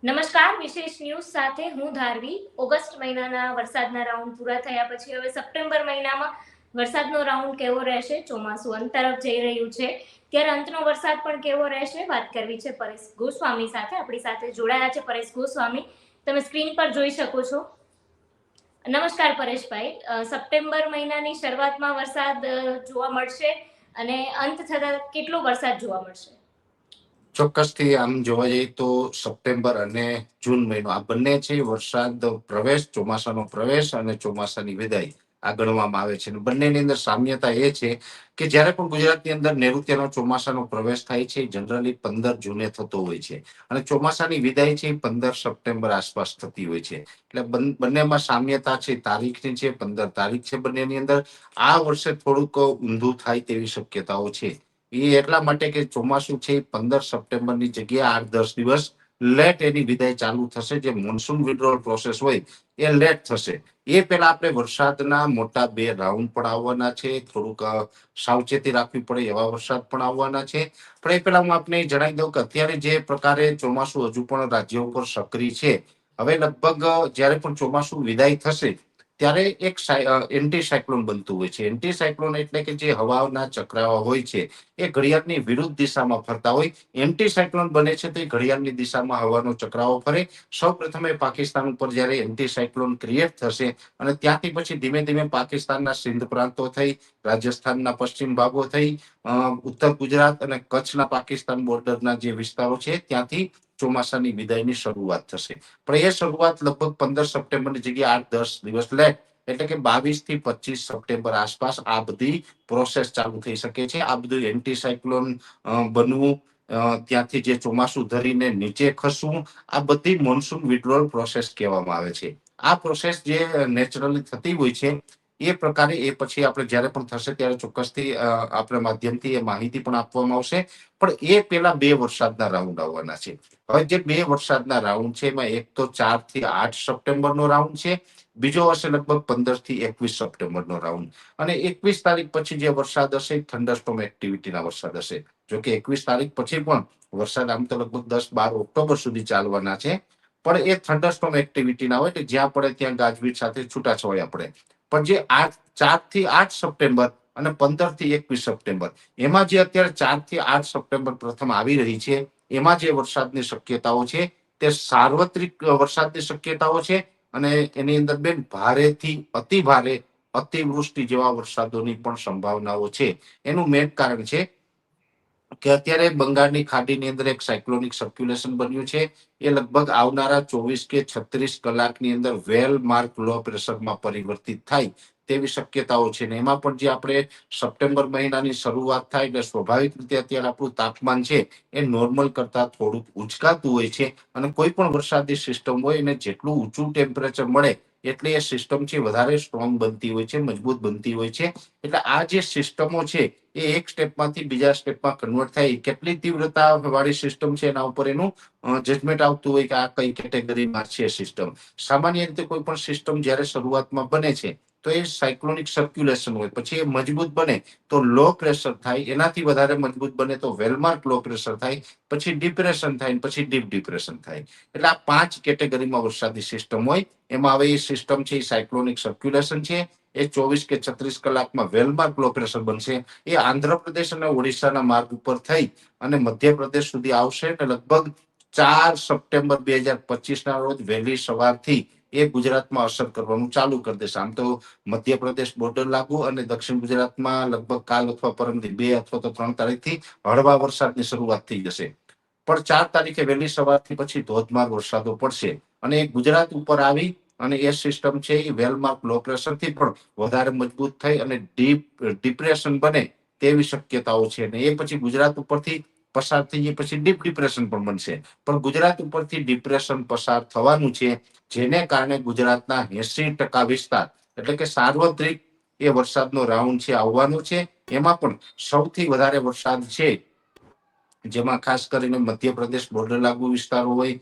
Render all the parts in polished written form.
નમસ્કાર, વિશેષ ન્યૂઝ સાથે હું ધારવી. ઓગસ્ટ મહિનાના વરસાદના રાઉન્ડ પૂરા થયા પછી હવે સપ્ટેમ્બર મહિનામાં વરસાદનો રાઉન્ડ કેવો રહેશે? ચોમાસું અંત તરફ જઈ રહ્યું છે, ત્યારે અંતનો વરસાદ પણ કેવો રહેશે? વાત કરવી છે પરેશ ગોસ્વામી સાથે. આપણી સાથે જોડાયા છે પરેશ ગોસ્વામી, તમે સ્ક્રીન પર જોઈ શકો છો. નમસ્કાર પરેશભાઈ. સપ્ટેમ્બર મહિનાની શરૂઆતમાં વરસાદ જોવા મળશે અને અંત થતા કેટલો વરસાદ જોવા મળશે? ચોક્કસથી આમ જોવા જઈએ તો સપ્ટેમ્બર અને જૂન મહિનો આ બંને છે વરસાદ પ્રવેશ, ચોમાસાનો પ્રવેશ અને ચોમાસાની વિદાય આ ગણવામાં આવે છે. બંનેની અંદર સામ્યતા એ છે કે જ્યારે પણ ગુજરાતની અંદર નૈઋત્યનો ચોમાસાનો પ્રવેશ થાય છે જનરલી 15 જૂને થતો હોય છે અને ચોમાસાની વિદાય છે 15 સપ્ટેમ્બર આસપાસ થતી હોય છે. એટલે બંનેમાં સામ્યતા છે, તારીખની છે, 15 તારીખ છે બંનેની અંદર. આ વર્ષે થોડુંક ઊંધું થાય તેવી શક્યતાઓ છે. એ એટલા માટે કે ચોમાસું છે 15 સપ્ટેમ્બરની જગ્યાએ 8-10 દિવસ લેટ એની વિદાય ચાલુ થશે. જે મોન્સૂન વિડ્રોલ પ્રોસેસ હોય એ લેટ થશે. એ પહેલા આપણે વરસાદના મોટા 2 રાઉન્ડ પણ આવવાના છે. થોડુંક સાવચેતી રાખવી પડે એવા વરસાદ પણ આવવાના છે. પણ એ પહેલા હું આપને જણાવી દઉં કે અત્યારે જે પ્રકારે ચોમાસું હજુ પણ રાજ્ય ઉપર સક્રિય છે, હવે લગભગ જ્યારે પણ ચોમાસું વિદાય થશે ત્યારે એક એન્ટી સાયક્લોન બનતું હોય છે. એન્ટી સાયક્લોન એટલે કે જે હવાના ચક્રાવા હોય છે એ ઘડિયાળની વિરુદ્ધ દિશામાં ફરતા હોય. એન્ટી સાયક્લોન બને છે તો એ ઘડિયાળની દિશામાં હવાનો ચક્રાવો ફરે. સૌ પ્રથમ પાકિસ્તાન ઉપર જ્યારે એન્ટી સાયક્લોન ક્રિએટ થશે અને ત્યાંથી પછી ધીમે ધીમે પાકિસ્તાનના સિંધ પ્રાંતો થઈ, રાજસ્થાનના પશ્ચિમ ભાગો થઈ, ઉત્તર ગુજરાત અને કચ્છના પાકિસ્તાન બોર્ડરના જે વિસ્તારો છે ત્યાંથી ચોમાસાની વિદાયની શરૂઆત થશે. પણ એ શરૂઆત લગભગ 15 સપ્ટેમ્બરની જગ્યાએ 8-10 દિવસ લેટ એટલે કે 22 થી 25 સપ્ટેમ્બર આસપાસ આ બધી પ્રોસેસ ચાલુ થઈ શકે છે. આ બધું એન્ટી સાયક્લોન બનવું, ત્યાંથી જે ચોમાસું ધરીને નીચે ખસવું, આ બધી મોન્સૂન વિડ્રોલ પ્રોસેસ કહેવામાં આવે છે. આ પ્રોસેસ જે નેચરલી થતી હોય છે એ પ્રકારે એ પછી આપણે જ્યારે પણ થશે ત્યારે ચોક્કસથી આપણા માધ્યમથી એ માહિતી પણ આપવામાં આવશે. પણ એ પેલા 2 વરસાદના રાઉન્ડ આવવાના છે. હવે જે 2 વરસાદના રાઉન્ડ છે એમાં એક તો 4 થી 8 સપ્ટેમ્બરનો રાઉન્ડ છે, બીજો હશે લગભગ 15 થી 21 સપ્ટેમ્બરનો રાઉન્ડ. અને 21 તારીખ પછી જે વરસાદ હશે થંડરસ્ટોમ એક્ટિવિટીના વરસાદ હશે. જોકે 21 તારીખ પછી પણ વરસાદ આમ તો લગભગ 10-12 ઓક્ટોબર સુધી ચાલવાના છે. પણ એ થંડરસ્ટોમ એક્ટિવિટીના હોય એટલે જ્યાં પડે ત્યાં ગાજવીજ સાથે છૂટાછવાયા પડે. પણ જે 4 થી 8 સપ્ટેમ્બર અને 15 થી 21 સપ્ટેમ્બર એમાં જે અત્યારે 4 થી 8 સપ્ટેમ્બર પ્રથમ આવી રહી છે એમાં જે વરસાદની શક્યતાઓ છે તે સાર્વત્રિક વરસાદની શક્યતાઓ છે. અને એની અંદર બેન ભારેથી અતિ ભારે, અતિવૃષ્ટિ જેવા વરસાદોની પણ સંભાવનાઓ છે. એનું મેઇન કારણ છે કે અત્યારે બંગાળની ખાડીની અંદર એક સાયક્લોનિક સર્ક્યુલેશન બન્યું છે. એ લગભગ આવનારા 24 કે 36 કલાકની અંદર વેલ માર્ક લો પ્રેશરમાં પરિવર્તિત થાય તેવી શક્યતાઓ છે. ને એમાં પણ જે આપણે સપ્ટેમ્બર મહિનાની શરૂઆત થાય એટલે સ્વાભાવિક રીતે અત્યારે આપણું તાપમાન છે એ નોર્મલ કરતા થોડુંક ઉચકાતું હોય છે. અને કોઈ પણ વરસાદી સિસ્ટમ હોય એને જેટલું ઊંચું ટેમ્પરેચર મળે એટલે એ સિસ્ટમ છે વધારે સ્ટ્રોંગ બનતી હોય છે, મજબૂત બનતી હોય છે. એટલે આ જે સિસ્ટમો છે એ એક સ્ટેપમાંથી બીજા સ્ટેપમાં કન્વર્ટ થાય. કેટલી તીવ્રતા વાળી સિસ્ટમ છે એના ઉપર એનું જજમેન્ટ આવતું હોય કે આ કઈ કેટેગરીમાં છે સિસ્ટમ. સામાન્ય રીતે કોઈ પણ સિસ્ટમ જ્યારે શરૂઆતમાં બને છે તો એ સાયક્લોનિક સર્ક્યુલેશન હોય, પછી એ મજબૂત બને તો લો પ્રેશર થાય, એનાથી વધારે મજબૂત બને તો વેલમાર્ક લો પ્રેશર થાય, પછી ડિપ્રેશન થાય, પછી ડીપ ડિપ્રેશન થાય. એટલે આ 5 કેટેગરીમાં વરસાદી સિસ્ટમ હોય. એમાં હવે એ સિસ્ટમ છે એ સાયક્લોનિક સર્ક્યુલેશન છે. એ 24 કે 36 કલાકમાં વેલમાર્ક લો પ્રેશર બનશે. એ આંધ્રપ્રદેશ અને ઓડિશાના માર્ગ ઉપર થઈ અને મધ્યપ્રદેશ સુધી આવશે. એટલે લગભગ 4 સપ્ટેમ્બર 2025ના રોજ વહેલી સવારથી એ ગુજરાતમાં અસર કરવાનું ચાલુ કરી દેશે. આમ તો મધ્યપ્રદેશ બોર્ડર લાગુ અને દક્ષિણ ગુજરાતમાં લગભગ કાલ અથવા પરમથી 2 અથવા તો 3 તારીખથી હળવા વરસાદની શરૂઆત થઈ જશે. પણ 4 તારીખે વહેલી સવારથી પછી ધોધમાર વરસાદો પડશે અને એ ગુજરાત ઉપર આવી અને એ સિસ્ટમ છે એ વેલમાર્ક લો પ્રેશરથી પણ વધારે મજબૂત થઈ અને ડીપ ડિપ્રેશન બને તેવી શક્યતાઓ છે. અને એ પછી ગુજરાત ઉપરથી પસાર થઈ પછી ડીપ ડિપ્રેશન પણ બનશે. પણ ગુજરાત ઉપરથી ડિપ્રેશન પસાર થવાનું છે, જેને કારણે ગુજરાતના 80% વિસ્તાર એટલે કે સાર્વત્રિક એ વરસાદનો રાઉન્ડ છે આવવાનો છે. એમાં પણ સૌથી વધારે વરસાદ છે જેમાં ખાસ કરીને મધ્યપ્રદેશ બોર્ડર લાગુ વિસ્તારો હોય,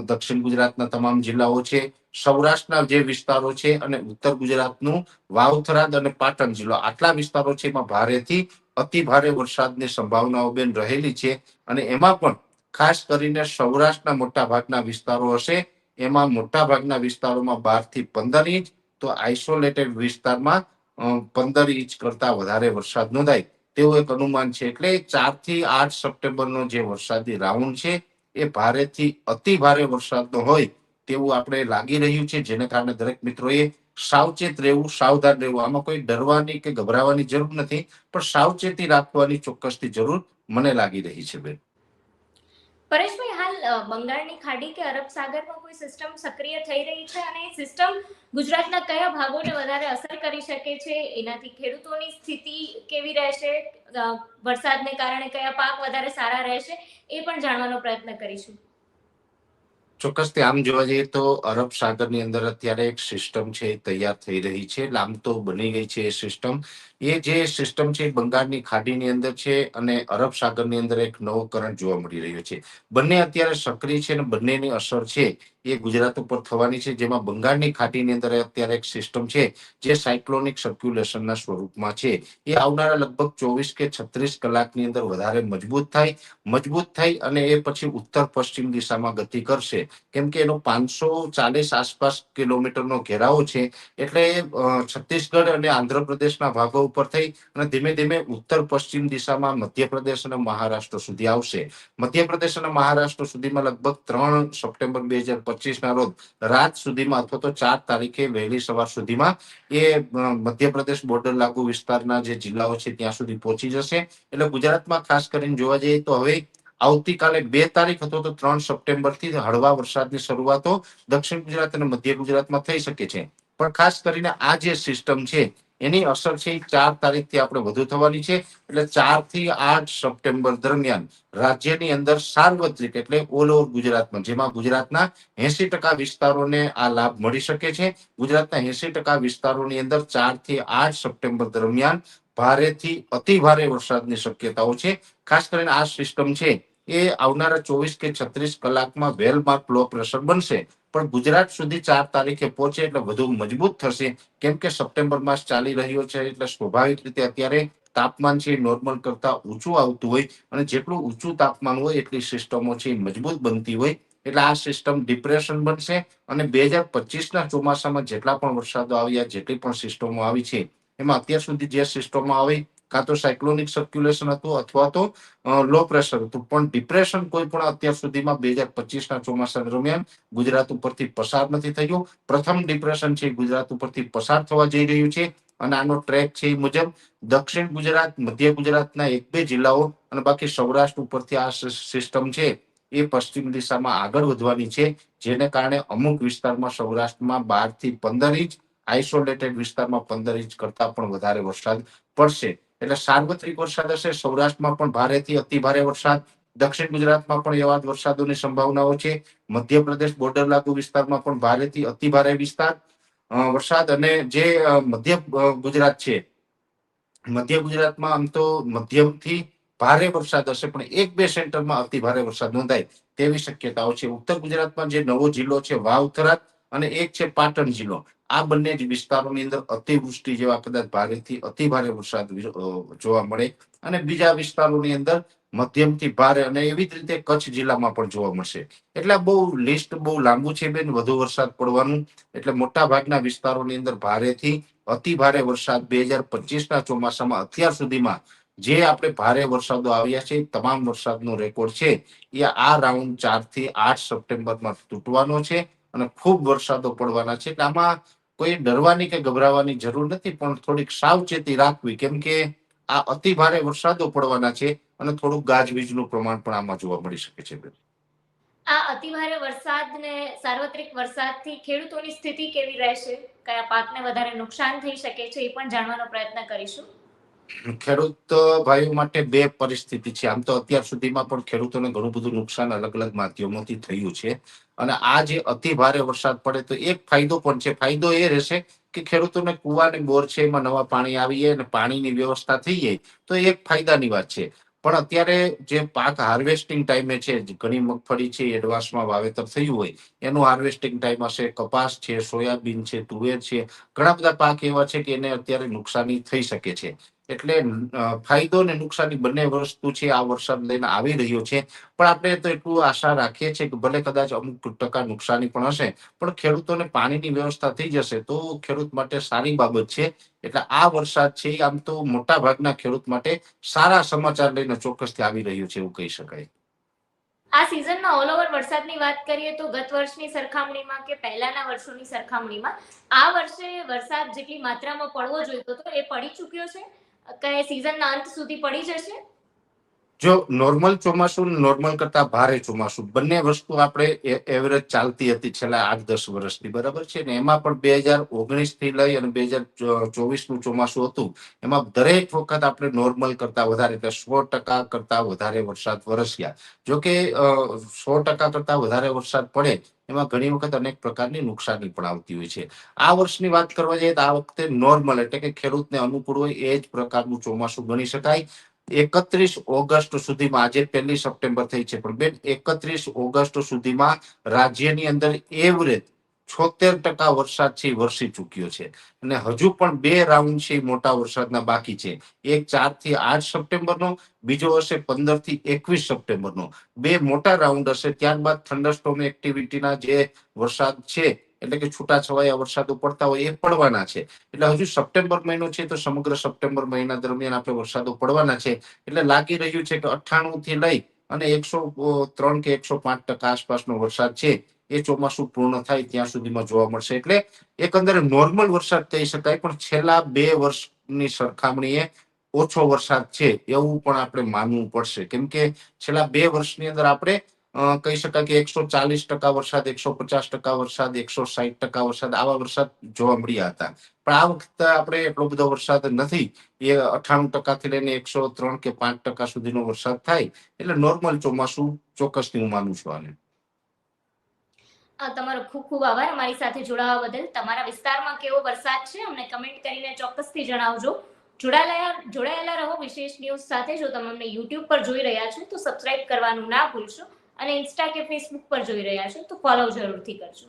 દક્ષિણ ગુજરાતના તમામ જિલ્લાઓ છે, સૌરાષ્ટ્રના જે વિસ્તારો છે અને ઉત્તર ગુજરાતનું વાવથરાદ અને પાટણ જિલ્લો આટલા વિસ્તારો છે એમાં ભારેથી અતિ ભારે વરસાદની સંભાવનાઓ બેન રહેલી છે. અને એમાં પણ ખાસ કરીને સૌરાષ્ટ્રના મોટા ભાગના વિસ્તારો હશે, એમાં મોટા ભાગના વિસ્તારોમાં 12 થી 15 ઇંચ, તો આઇસોલેટેડ વિસ્તારમાં 15 ઇંચ કરતા વધારે વરસાદ નોંધાય તેવું એક અનુમાન છે. એટલે 4 થી 8 સપ્ટેમ્બરનો જે વરસાદી રાઉન્ડ છે એ ભારેથી અતિ ભારે વરસાદનો હોય તેવું આપણે લાગી રહ્યું છે, જેને કારણે દરેક મિત્રોએ સાવચેત રહેવું, સાવધાન રહેવું. આમાં કોઈ ડરવાની કે ગભરાવાની જરૂર નથી, પણ સાવચેતી રાખવાની ચોક્કસથી જરૂર મને લાગી રહી છે બેન. પરેશભાઈ, હાલ બંગાળની ખાડી કે અરબ સાગરમાં કોઈ સિસ્ટમ સક્રિય થઈ રહી છે અને એ સિસ્ટમ ગુજરાતના કયા ભાગોને વધારે અસર કરી શકે છે? એનાથી ખેડૂતોની સ્થિતિ કેવી રહેશે? વરસાદને કારણે કયા પાક વધારે સારા રહેશે એ પણ જાણવાનો પ્રયત્ન કરીશું. ચોક્કસથી આમ જોવા જઈએ તો અરબ સાગરની અંદર અત્યારે એક સિસ્ટમ છે તૈયાર થઈ રહી છે, આમ તો બની ગઈ છે એ સિસ્ટમ. એ જે સિસ્ટમ છે બંગાળની ખાડીની અંદર છે અને અરબ સાગરની અંદર એક નવો કરંટ જોવા મળી રહ્યો છે. બંને અત્યારે સક્રિય છે અને બંનેની અસર છે એ ગુજરાત ઉપર થવાની છે. જેમાં બંગાળની ખાડીની અંદર અત્યારે એક સિસ્ટમ છે જે સાયક્લોનિક સર્ક્યુલેશનના સ્વરૂપમાં છે. એ આવનારા લગભગ 24 કે 36 કલાકની અંદર વધારે મજબૂત થઈ અને એ પછી ઉત્તર પશ્ચિમ દિશામાં ગતિ કરશે. કેમ કે એનો 540 આસપાસ કિલોમીટરનો ઘેરાવો છે, એટલે છત્તીસગઢ અને આંધ્રપ્રદેશના ભાગો ઉપર થઈ અને ધીમે ધીમે ઉત્તર પશ્ચિમ દિશામાં મધ્યપ્રદેશ અને મહારાષ્ટ્ર સુધી આવશે. મધ્યપ્રદેશ અને મહારાષ્ટ્ર સુધીમાં લગભગ 3 સપ્ટેમ્બર 2025ના રોજ રાત સુધીમાં અથવા તો 4 તારીખે વહેલી સવાર સુધીમાં એ મધ્યપ્રદેશ બોર્ડર લાગુ વિસ્તારના જે જિલ્લાઓ છે ત્યાં સુધી પહોંચી જશે. એટલે ગુજરાતમાં ખાસ કરીને જોવા જઈએ તો હવે આવતીકાલે 2 તારીખ અથવા તો 3 સપ્ટેમ્બરથી હળવા વરસાદની શરૂઆતો દક્ષિણ ગુજરાત અને મધ્ય ગુજરાતમાં થઈ શકે છે. પણ ખાસ કરીને આ જે સિસ્ટમ છે એની અસર છે 4 તારીખથી આપણે વધુ થવાની છે. એટલે 4 થી 8 સપ્ટેમ્બર દરમિયાન રાજ્યની અંદર સાર્વત્રિક એટલે ઓલ ઓવર ગુજરાતમાં, જેમાં ગુજરાતના 80% વિસ્તારોને આ લાભ મળી શકે છે. ગુજરાતના 80% વિસ્તારોની અંદર 4 થી 8 સપ્ટેમ્બર દરમિયાન ભારેથી અતિ ભારે વરસાદની શક્યતાઓ છે. ખાસ કરીને આ સિસ્ટમ છે એ આવનારા 24 કે 36 કલાકમાં વેલ માર્ક લો પ્રેશર બનશે, પણ ગુજરાત સુધી 4 તારીખે પહોંચે એટલે વધુ મજબૂત થશે. કેમ કે સપ્ટેમ્બર માસ ચાલી રહ્યો છે એટલે સ્વાભાવિક રીતે અત્યારે તાપમાન છે નોર્મલ કરતા ઊંચું આવતું હોય અને જેટલું ઊંચું તાપમાન હોય એટલી સિસ્ટમો છે મજબૂત બનતી હોય. એટલે આ સિસ્ટમ ડિપ્રેશન બનશે અને 2025ના ચોમાસામાં જેટલા પણ વરસાદો આવ્યા, જેટલી પણ સિસ્ટમો આવી છે એમાં અત્યાર સુધી જે સિસ્ટમો આવી કાં તો સાયક્લોનિક સર્ક્યુલેશન હતું અથવા તો લો પ્રેશર હતું, પણ ડિપ્રેશન કોઈ પણ અત્યાર સુધીમાં 2025ના ચોમાસા દરમિયાન ગુજરાત ઉપરથી પસાર નથી થયું. પ્રથમ ડિપ્રેશન છે ગુજરાત ઉપરથી પસાર થવા જઈ રહ્યું છે અને આનો ટ્રેક છે એ મુજબ દક્ષિણ ગુજરાત, મધ્ય ગુજરાતના 1-2 જિલ્લાઓ અને બાકી સૌરાષ્ટ્ર ઉપરથી આ સિસ્ટમ છે એ પશ્ચિમ દિશામાં આગળ વધવાની છે. જેને કારણે અમુક વિસ્તારમાં સૌરાષ્ટ્રમાં 12 થી 15 ઇંચ, આઇસોલેટેડ વિસ્તારમાં 15 ઇંચ કરતા પણ વધારે વરસાદ પડશે. એટલે સાર્વત્રિક વરસાદ હશે. સૌરાષ્ટ્રમાં પણ ભારેથી અતિ ભારે વરસાદ, દક્ષિણ ગુજરાતમાં પણ એવા જ વરસાદોની સંભાવનાઓ છે. મધ્યપ્રદેશ બોર્ડર લાગુ વિસ્તારમાં પણ ભારેથી અતિ ભારે વરસાદ અને જે મધ્ય ગુજરાત છે, મધ્ય ગુજરાતમાં આમ તો મધ્યમથી ભારે વરસાદ હશે, પણ 1-2 સેન્ટરમાં અતિ ભારે વરસાદ નોંધાય તેવી શક્યતાઓ છે. ઉત્તર ગુજરાતમાં જે નવો જિલ્લો છે વાવ-થરાદ અને એક છે પાટણ જિલ્લો, આ બંને જ વિસ્તારોની અંદર અતિવૃષ્ટિ જેવા કદાચ ભારેથી અતિ ભારે વરસાદ જોવા મળે અને બીજા વિસ્તારોની અંદર મધ્યમથી ભારે અને એવી જ રીતે કચ્છ જિલ્લામાં પણ જોવા મળશે. એટલે બહુ લિસ્ટ બહુ લાંબુ છે બેન વધુ વરસાદ પડવાનું. એટલે મોટા ભાગના વિસ્તારોની અંદર ભારેથી અતિ ભારે વરસાદ 2025ના ચોમાસામાં અત્યાર સુધીમાં જે આપણે ભારે વરસાદો આવ્યા છે તમામ વરસાદનો રેકોર્ડ છે એ આ રાઉન્ડ 4 થી 8 સપ્ટેમ્બરમાં તૂટવાનો છે અને ખૂબ વરસાદો પડવાના છે. એટલે આમાં કોઈ ડરવાની કે ગભરાવાની જરૂર નથી, પણ થોડીક સાવચેતી રાખવી. કેમ કે આ અતિ ભારે વરસાદો પડવાના છે અને થોડુંક ગાજવીજનું પ્રમાણ પણ આમાં જોવા મળી શકે છે. આ અતિભારે વરસાદ ને સાર્વત્રિક વરસાદથી ખેડૂતોની સ્થિતિ કેવી રહેશે? કયા પાકને વધારે નુકસાન થઈ શકે છે એ પણ જાણવાનો પ્રયત્ન કરીશું. ખેડૂત ભાઈઓ માટે બે પરિસ્થિતિ છે. આમ તો અત્યાર સુધીમાં પણ ખેડૂતોને ઘણું બધું નુકસાન અલગ અલગ માધ્યમોથી થયું છે અને આ જે અતિ ભારે વરસાદ પડે તો એક ફાયદો પણ છે. ફાયદો એ રહેશે કે ખેડૂતોને કુવા અને બોર છે એમાં નવા પાણી આવી જાય અને પાણીની વ્યવસ્થા થઈ જાય તો એક ફાયદાની વાત છે. પણ અત્યારે જે પાક હાર્વેસ્ટિંગ ટાઈમે છે, ઘણી મગફળી છે એડવાન્સમાં વાવેતર થયું હોય એનું હાર્વેસ્ટિંગ ટાઈમ હશે, કપાસ છે, સોયાબીન છે, તુવેર છે, ઘણા બધા પાક એવા છે કે એને અત્યારે નુકસાની થઈ શકે છે. એટલે ફાયદો અને નુકસાની બંને વસ્તુ છે આ વરસાદ લઈને આવી રહ્યો છે. પણ આપણે તો એટલું આશા રાખીએ છીએ કે ભલે કદાચ અમુક ટકા નુકસાની પણ હશે, પણ ખેડૂતોને પાણીની વ્યવસ્થા થઈ જશે તો ખેડૂત માટે સારી બાબત છે. એટલે આ વરસાદ છે આમ તો મોટા ભાગના ખેડૂત માટે સારા સમાચાર લઈને ચોક્કસથી આવી રહ્યું છે એવું કહી શકાય. આ સિઝનમાં ઓલ ઓવર વરસાદની વાત કરીએ તો ગત વર્ષની સરખામણીમાં કે પહેલાના વર્ષોની સરખામણીમાં આ વર્ષે વરસાદ જેટલી માત્રામાં પડવો જોઈતો હતો એ પડી ચૂક્યો છે કે સિઝનના અંત સુધી પડી જશે? જો નોર્મલ ચોમાસું નોર્મલ કરતા ભારે ચોમાસું બંને વસ્તુ આપણે એવરેજ ચાલતી હતી છેલ્લા 8-10 વર્ષથી, બરાબર છે ને. એમાં પણ 2019 થી લઈ અને 2024 નું ચોમાસું હતું, એમાં દરેક વખત આપણે નોર્મલ કરતા વધારે એટલે 100% કરતા વધારે વરસાદ વરસ્યા. જોકે 100% કરતા વધારે વરસાદ પડે એમાં ઘણી વખત અનેક પ્રકારની નુકસાની પણ આવતી હોય છે. આ વર્ષની વાત કરવા જઈએ તો આ વખતે નોર્મલ એટલે કે ખેડૂતને અનુકૂળ હોય એ જ પ્રકારનું ચોમાસું ગણી શકાય. 31 ઓગસ્ટ સુધીમાં, આજે 1 સપ્ટેમ્બર થઈ છે, પણ બેન 31 ઓગસ્ટ સુધીમાં રાજ્યની અંદર એવરેજ 76% વરસાદ છે વરસી ચૂક્યો છે. અને હજુ પણ 2 રાઉન્ડ છે મોટા વરસાદના બાકી છે. એક 4 થી 8 સપ્ટેમ્બરનો, બીજો હશે 15 થી 21 સપ્ટેમ્બરનો. 2 મોટા રાઉન્ડ હશે. ત્યારબાદ થંડરસ્ટોર્મ એક્ટિવિટીના જે વરસાદ છે એટલે કે છૂટાછવાયા વરસાદો પડતા હોય એ પડવાના છે. એટલે હજુ સપ્ટેમ્બર મહિનો છે તો સમગ્ર સપ્ટેમ્બર મહિના દરમિયાન આપણે વરસાદો પડવાના છે. એટલે લાગી રહ્યું છે કે 98 થી લઈ અને 103 કે 105% આસપાસનો વરસાદ છે એ ચોમાસું પૂર્ણ થાય ત્યાં સુધીમાં જોવા મળશે. એટલે એકંદરે નોર્મલ વરસાદ કહી શકાય, પણ છેલ્લા 2 વર્ષની સરખામણીએ ઓછો વરસાદ છે એવું પણ આપણે માનવું પડશે. કેમ કે છેલ્લા 2 વર્ષની અંદર આપણે કહી શકાય કે 140% વરસાદ, 150% વરસાદ, 160% વરસાદ, આવા વરસાદ જોવા મળ્યા હતા. પણ આ વખતે આપણે એટલો બધો વરસાદ નથી. એ 98% થી લઈને 103 કે 5% સુધીનો વરસાદ થાય એટલે નોર્મલ ચોમાસું ચોક્કસથી હું માનું છું આને. તમારો ખૂબ ખૂબ આભાર અમારી સાથે જોડાવા બદલ. તમારા વિસ્તારમાં કેવો વરસાદ છે અમને કમેન્ટ કરીને ચોક્કસથી જણાવજો. જોડાયેલા રહો વિશેષ ન્યૂઝ સાથે. જો તમે અમને યુટ્યુબ પર જોઈ રહ્યા છો તો સબસ્ક્રાઇબ કરવાનું ના ભૂલશો, અને ઇન્સ્ટા કે ફેસબુક પર જોઈ રહ્યા છો તો ફોલો જરૂરથી કરજો.